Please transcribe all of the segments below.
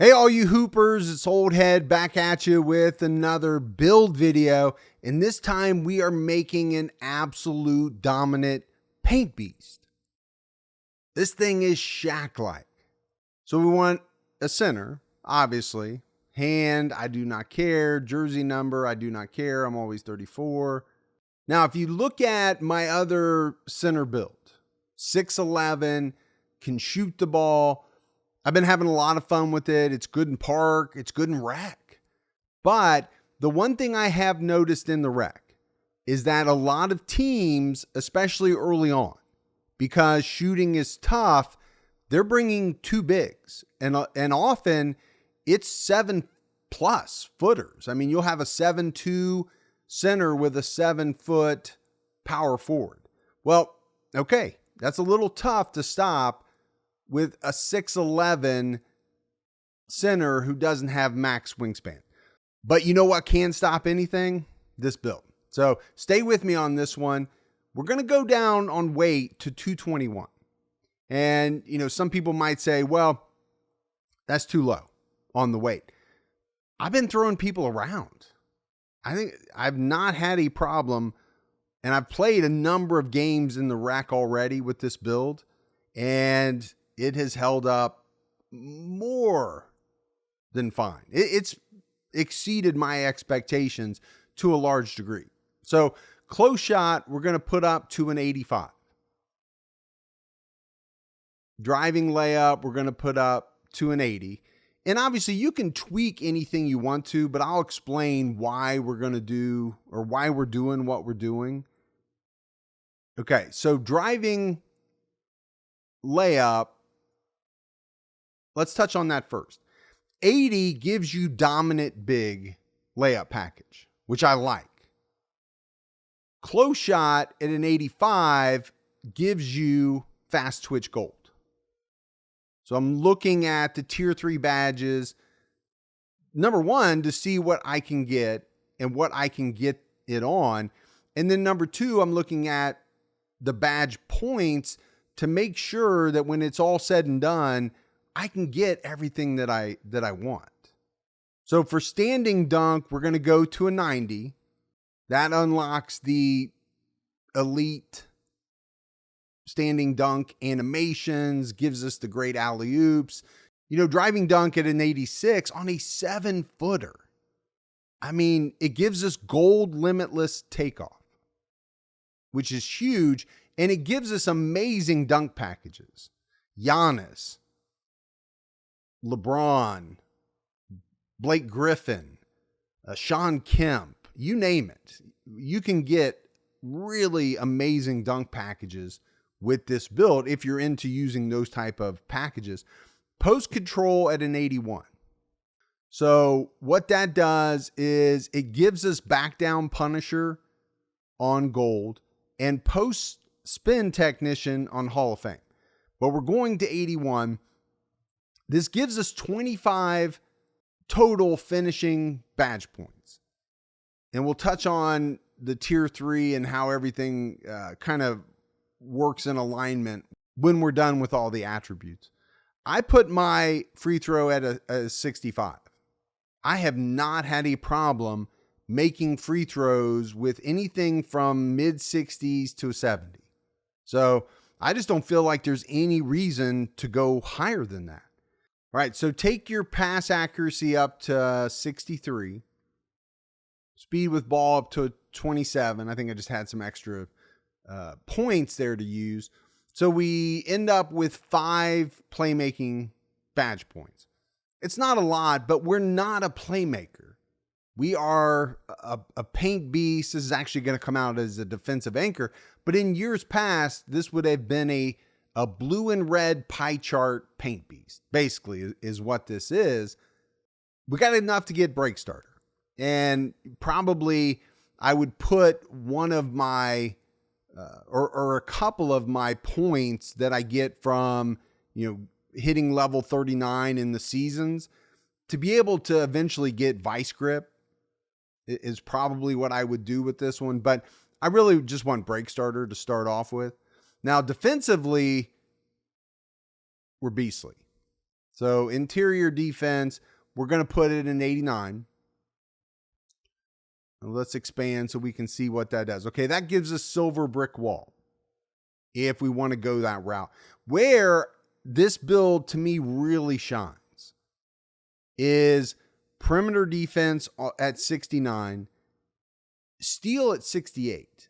Hey, all you hoopers, it's Old Head back at you with another build video. And this time we are making an absolute dominant paint beast. This thing is Shaq-like. So we want a center, obviously. Hand, I do not care. Jersey number, I do not care. I'm always 34. Now, if you look at my other center build, 6'11", can shoot the ball. I've been having a lot of fun with it. It's good in park. It's good in rec. But the one thing I have noticed in the rec is that a lot of teams, especially early on, because shooting is tough, they're bringing two bigs. And often it's 7+ footers. I mean, you'll have a 7'2" center with a 7-foot power forward. Well, okay, that's a little tough to stop with a 6'11" center who doesn't have max wingspan. But you know what can stop anything? This build. So stay with me on this one. We're going to go down on weight to 221. And, some people might say, well, that's too low on the weight. I've been throwing people around. I think I've not had a problem, and I've played a number of games in the rack already with this build, and it has held up more than fine. It's exceeded my expectations to a large degree. So close shot, we're going to put up to an 85. Driving layup, we're going to put up to an 80. And obviously you can tweak anything you want to, but I'll explain why we're going to do, or why we're doing what we're doing. Okay, so driving layup, let's touch on that first. 80 gives you dominant big layup package, which I like. Close shot at an 85 gives you fast twitch gold. So I'm looking at the tier 3 badges, number one, to see what I can get and what I can get it on. And then number two, I'm looking at the badge points to make sure that when it's all said and done, I can get everything that I want. So for standing dunk, we're going to go to a 90. That unlocks the elite standing dunk animations, gives us the great alley-oops. Driving dunk at an 86 on a 7-footer. I mean, it gives us gold limitless takeoff, which is huge, and it gives us amazing dunk packages. Giannis, LeBron, Blake Griffin, Sean Kemp, you name it. You can get really amazing dunk packages with this build if you're into using those type of packages. Post control at an 81. So what that does is it gives us back down Punisher on gold and post spin technician on Hall of Fame. But we're going to 81. This gives us 25 total finishing badge points. And we'll touch on the tier 3 and how everything kind of works in alignment when we're done with all the attributes. I put my free throw at a 65. I have not had a problem making free throws with anything from mid 60s to 70. So I just don't feel like there's any reason to go higher than that. All right, so take your pass accuracy up to 63. Speed with ball up to 27. I think I just had some extra points there to use. So we end up with 5 playmaking badge points. It's not a lot, but we're not a playmaker. We are a paint beast. This is actually going to come out as a defensive anchor. But in years past, this would have been a blue and red pie chart paint beast, basically, is what this is. We got enough to get break starter. And probably I would put one of my, or a couple of my points that I get from, hitting level 39 in the seasons to be able to eventually get vice grip is probably what I would do with this one. But I really just want break starter to start off with. Now, defensively, we're beastly. So interior defense, we're going to put it in 89. Let's expand so we can see what that does. Okay, that gives us silver brick wall if we want to go that route. Where this build to me really shines is perimeter defense at 69, steal at 68.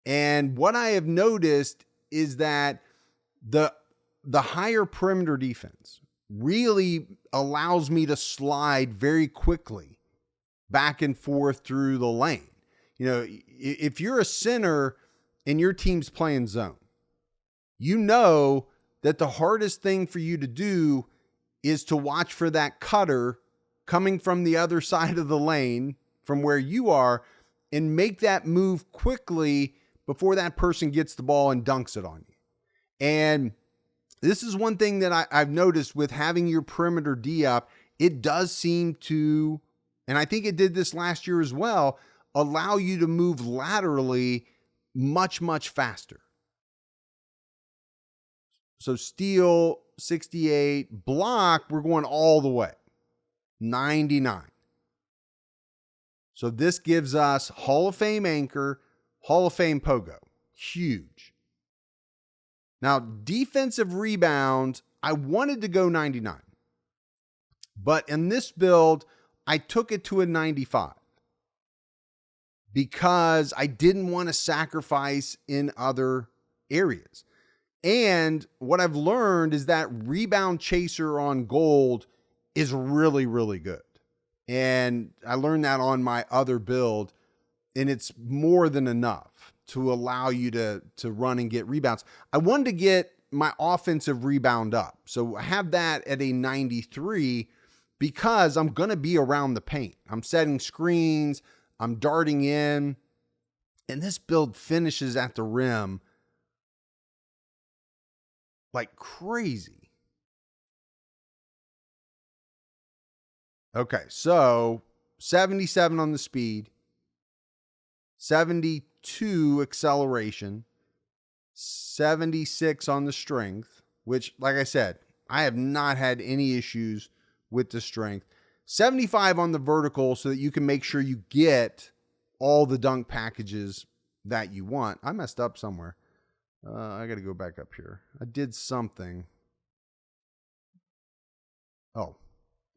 And what I have noticed is that the higher perimeter defense really allows me to slide very quickly back and forth through the lane. You know, if you're a center and your team's playing zone, you know that the hardest thing for you to do is to watch for that cutter coming from the other side of the lane from where you are and make that move quickly before that person gets the ball and dunks it on you. And this is one thing that I've noticed with having your perimeter D up. It does seem to, and I think it did this last year as well, allow you to move laterally much, much faster. So steal, 68, block, we're going all the way, 99. So this gives us Hall of Fame anchor, Hall of Fame pogo. Huge. Now, defensive rebound, I wanted to go 99. But in this build, I took it to a 95 because I didn't want to sacrifice in other areas. And what I've learned is that rebound chaser on gold is really, really good. And I learned that on my other build, and it's more than enough to allow you to run and get rebounds. I wanted to get my offensive rebound up. So I have that at a 93 because I'm going to be around the paint. I'm setting screens, I'm darting in, and this build finishes at the rim like crazy. Okay, so 77 on the speed, 72 acceleration, 76 on the strength, which, like I said, I have not had any issues with the strength. 75 on the vertical so that you can make sure you get all the dunk packages that you want. I messed up somewhere. I got to go back up here. I did something. Oh,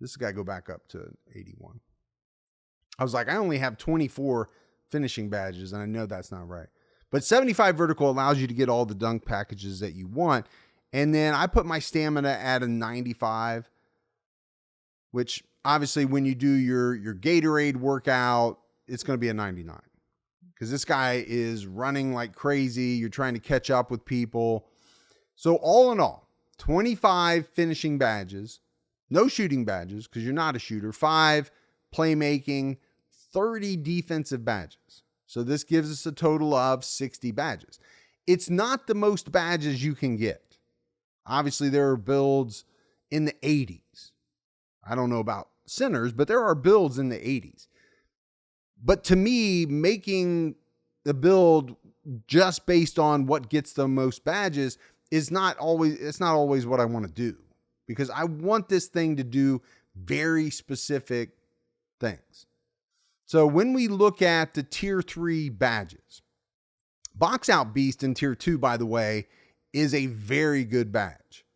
this has got to go back up to 81. I was like, I only have 24 finishing badges, and I know that's not right. But 75 vertical allows you to get all the dunk packages that you want. And then I put my stamina at a 95, which obviously when you do your Gatorade workout, it's going to be a 99. Because this guy is running like crazy. You're trying to catch up with people. So all in all, 25 finishing badges, no shooting badges because you're not a shooter, 5 playmaking, 30 defensive badges. So this gives us a total of 60 badges. It's not the most badges you can get. Obviously, there are builds in the 80s. I don't know about centers, but there are builds in the 80s. But to me, making the build just based on what gets the most badges is not always what I want to do, because I want this thing to do very specific things. So when we look at the tier 3 badges, Box Out Beast in tier 2, by the way, is a very good badge.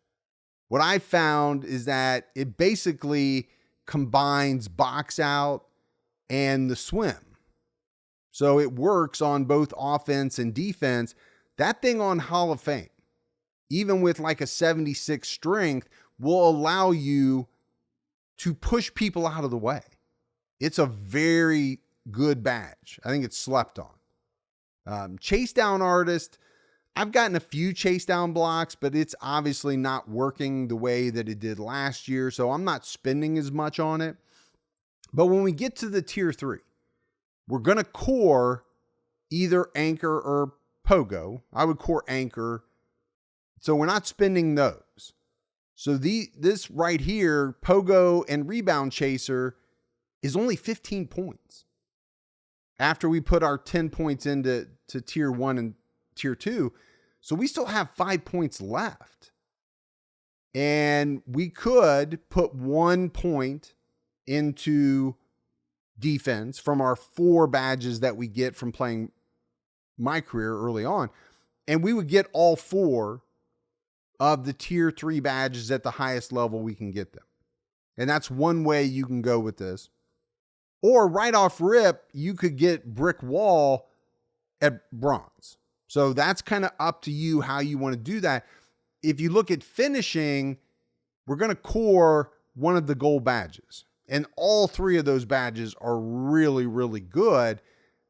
What I found is that it basically combines box out and the swim. So it works on both offense and defense. That thing on Hall of Fame, even with like a 76 strength, will allow you to push people out of the way. It's a very good badge. I think it's slept on. Chase down artist. I've gotten a few chase down blocks, but it's obviously not working the way that it did last year. So I'm not spending as much on it. But when we get to the tier 3, we're going to core either anchor or pogo. I would core anchor. So we're not spending those. So this right here, pogo and rebound chaser, is only 15 points. After we put our 10 points into tier 1 and tier 2. So we still have 5 points left. And we could put 1 point into defense from our 4 badges that we get from playing my career early on. And we would get all 4 of the tier 3 badges at the highest level we can get them. And that's one way you can go with this. Or right off rip, you could get brick wall at bronze. So that's kind of up to you how you want to do that. If you look at finishing, we're going to core one of the gold badges. And all 3 of those badges are really, really good.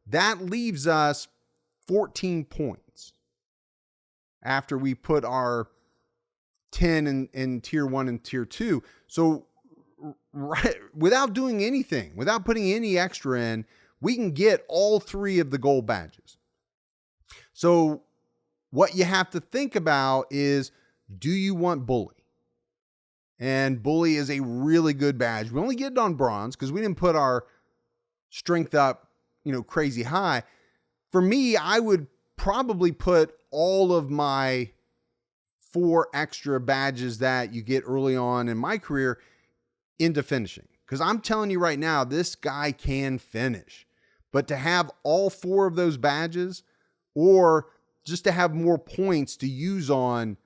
That leaves us 14 points after we put our 10 in tier 1 and tier 2. So right, without doing anything, without putting any extra in, we can get all 3 of the gold badges. So what you have to think about is, do you want bully? And bully is a really good badge. We only get it on bronze because we didn't put our strength up, crazy high. For me, I would probably put all of my 4 extra badges that you get early on in my career into finishing. Because I'm telling you right now, this guy can finish. But to have all 4 of those badges, or just to have more points to use on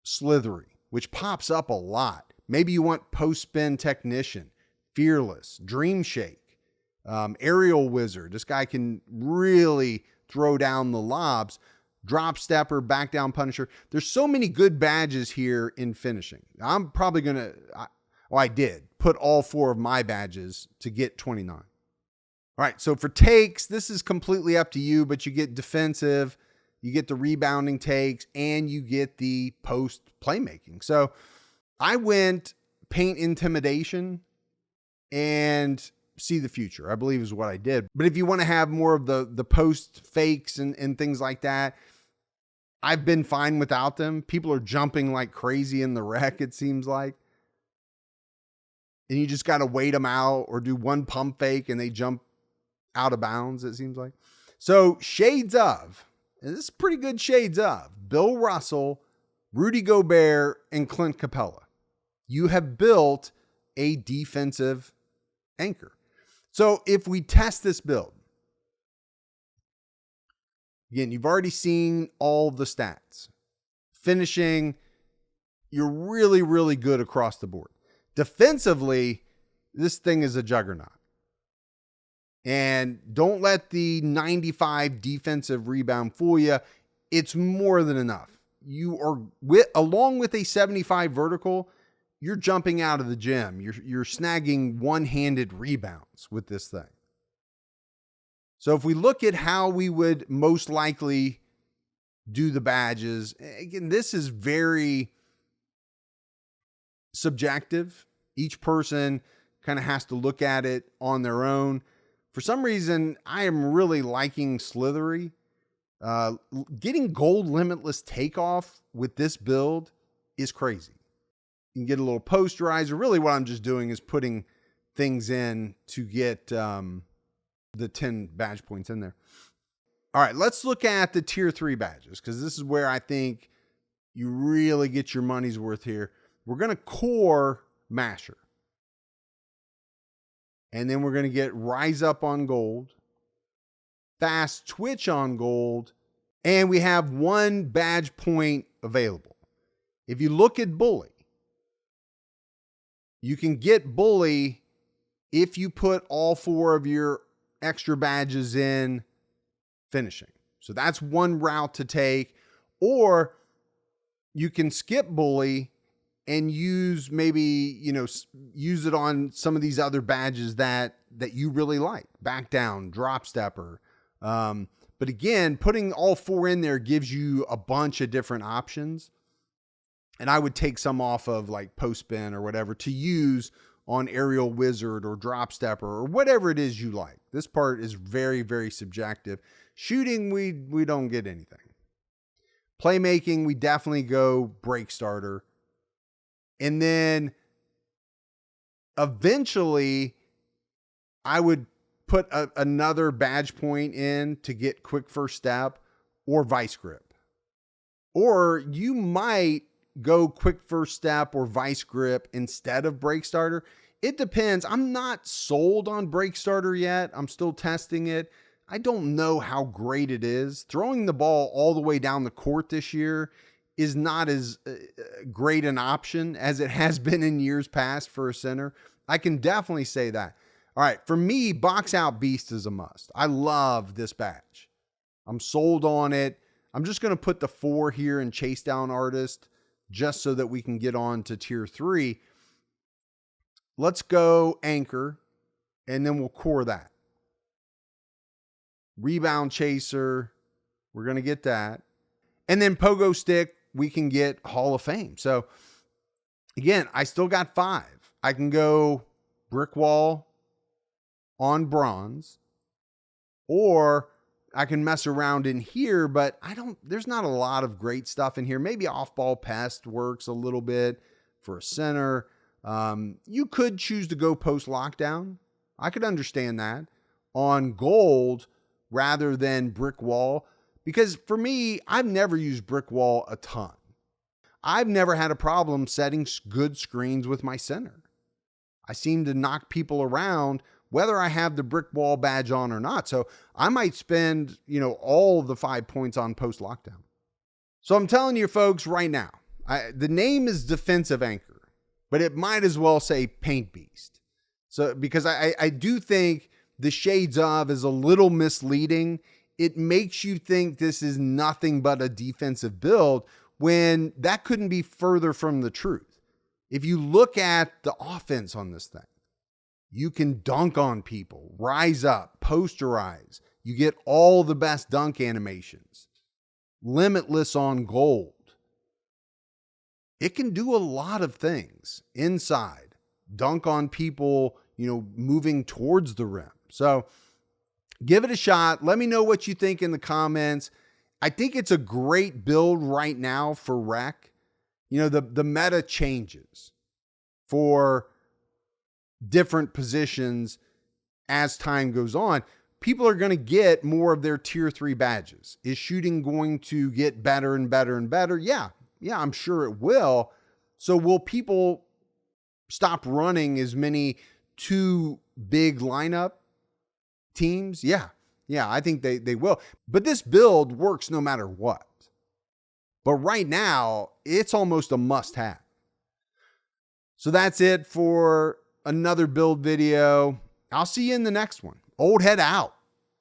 slithery, which pops up a lot. Maybe you want post-spin technician, fearless, dream shake, aerial wizard. This guy can really throw down the lobs. Drop stepper, back down punisher. There's so many good badges here in finishing. I'm probably going to, I did put all 4 of my badges to get 29. All right. So for takes, this is completely up to you, but you get defensive, you get the rebounding takes, and you get the post playmaking. So I went paint intimidation and see the future, I believe is what I did. But if you want to have more of the post fakes and things like that, I've been fine without them. People are jumping like crazy in the wreck, it seems like. And you just got to wait them out or do one pump fake and they jump out of bounds, it seems like. So shades of, and this is pretty good shades of, Bill Russell, Rudy Gobert, and Clint Capella. You have built a defensive anchor. So if we test this build, again, you've already seen all the stats. Finishing, you're really, really good across the board. Defensively, this thing is a juggernaut. And don't let the 95 defensive rebound fool you. It's more than enough. You are, along with a 75 vertical, you're jumping out of the gym. You're snagging one-handed rebounds with this thing. So if we look at how we would most likely do the badges, again, this is very subjective. Each person kind of has to look at it on their own. For some reason, I am really liking slithery. Getting gold limitless takeoff with this build is crazy. You can get a little posterizer. Really what I'm just doing is putting things in to get the 10 badge points in there. All right, let's look at the tier 3 badges, because this is where I think you really get your money's worth here. We're going to core Masher. And then we're going to get Rise Up on gold, Fast Twitch on gold, and we have 1 badge point available. If you look at Bully, you can get Bully if you put all 4 of your extra badges in finishing. So that's one route to take. Or you can skip Bully and use maybe, use it on some of these other badges that you really like. Back down, drop stepper. But again, putting all 4 in there gives you a bunch of different options. And I would take some off of like post spin or whatever to use on aerial wizard or drop stepper or whatever it is you like. This part is very, very subjective. Shooting, we don't get anything. Playmaking, we definitely go break starter. And then eventually I would put another badge point in to get quick first step or vice grip. Or you might go quick first step or vice grip instead of break starter. It depends. I'm not sold on break starter yet. I'm still testing it. I don't know how great it is. Throwing the ball all the way down the court this year is not as great an option as it has been in years past for a center. I can definitely say that. All right, for me, box out beast is a must. I love this badge. I'm sold on it. I'm just going to put the 4 here in chase down artist just so that we can get on to tier 3. Let's go anchor, and then we'll core that. Rebound chaser, we're going to get that. And then pogo stick, we can get Hall of Fame. So again, I still got 5. I can go brick wall on bronze, or I can mess around in here, but there's not a lot of great stuff in here. Maybe off-ball pest works a little bit for a center. You could choose to go post lockdown. I could understand that on gold rather than brick wall, because for me, I've never used brick wall a ton. I've never had a problem setting good screens with my center. I seem to knock people around whether I have the brick wall badge on or not. So I might spend, all the 5 points on post lockdown. So I'm telling you folks right now, the name is defensive anchor, but it might as well say paint beast. So because I do think the shades of is a little misleading. It makes you think this is nothing but a defensive build when that couldn't be further from the truth. If you look at the offense on this thing, you can dunk on people, rise up, posterize. You get all the best dunk animations. Limitless on gold. It can do a lot of things inside. Dunk on people, moving towards the rim. So give it a shot. Let me know what you think in the comments. I think it's a great build right now for rec. The meta changes for different positions as time goes on. People are going to get more of their tier 3 badges. Is shooting going to get better and better and better? Yeah, I'm sure it will. So will people stop running as many 2 big lineup teams? Yeah, I think they will. But this build works no matter what. But right now, it's almost a must-have. So that's it for another build video. I'll see you in the next one. Old head out.